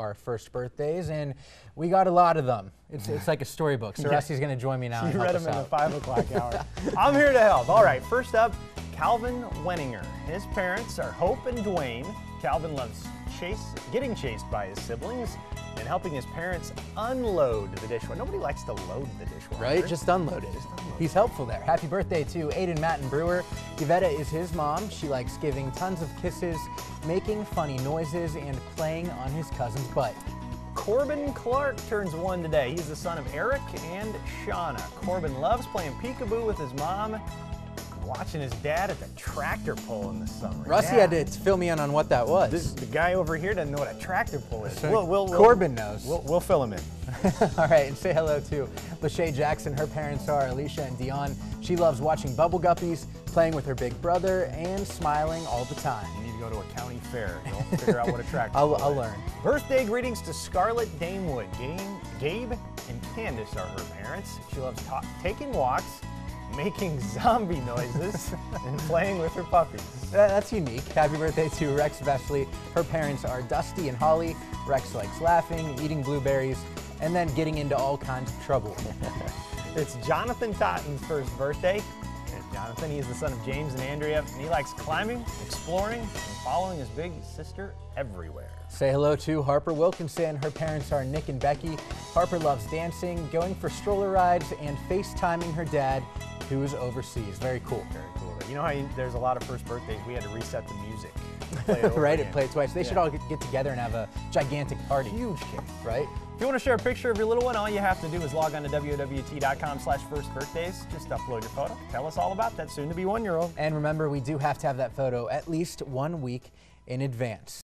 Our first birthdays, and we got a lot of them. It's like a storybook, so Rusty's going to join me now. You read them in the 5 o'clock hour. I'm here to help. All right, first up, Calvin Wenninger. His parents are Hope and Dwayne. Calvin loves getting chased by his siblings and helping his parents unload the dishwasher. Nobody likes to load the dishwasher. Right? Just unload it. He's helpful there. Happy birthday to Aiden Matten Brewer. Yvetta is his mom. She likes giving tons of kisses, making funny noises, and playing on his cousin's butt. Corbin Clark turns 1 today. He's the son of Eric and Shauna. Corbin loves playing peekaboo with his mom, watching his dad at the tractor pull in the summer. Rusty had to fill me in on what that was. The guy over here doesn't know what a tractor pull is. Corbin knows. We'll fill him in. All right, and say hello to Lachey Jackson. Her parents are Alicia and Dion. She loves watching Bubble Guppies, playing with her big brother, and smiling all the time. You need to go to a county fair. You'll figure out what a tractor I'll pull is. learn. Birthday greetings to Scarlett Damewood. Gabe and Candace are her parents. She loves taking walks, making zombie noises, and playing with her puppies. That's unique. Happy birthday to Rex Vesely. Her parents are Dusty and Holly. Rex likes laughing, eating blueberries, and then getting into all kinds of trouble. It's Jonathan Totten's first birthday. Jonathan, he is the son of James and Andrea, and he likes climbing, exploring, and following his big sister everywhere. Say hello to Harper Wilkinson. Her parents are Nick and Becky. Harper loves dancing, going for stroller rides, and FaceTiming her dad, who is overseas. Very cool. Very cool. You know how there's a lot of first birthdays, we had to reset the music. Play it over right, again. it played twice. They should all get together and have a gigantic party. Huge cake. Right? If you want to share a picture of your little one, all you have to do is log on to wwt.com/firstbirthdays. Just upload your photo. Tell us all about that soon-to-be 1-year-old. And remember, we do have to have that photo at least 1 week in advance.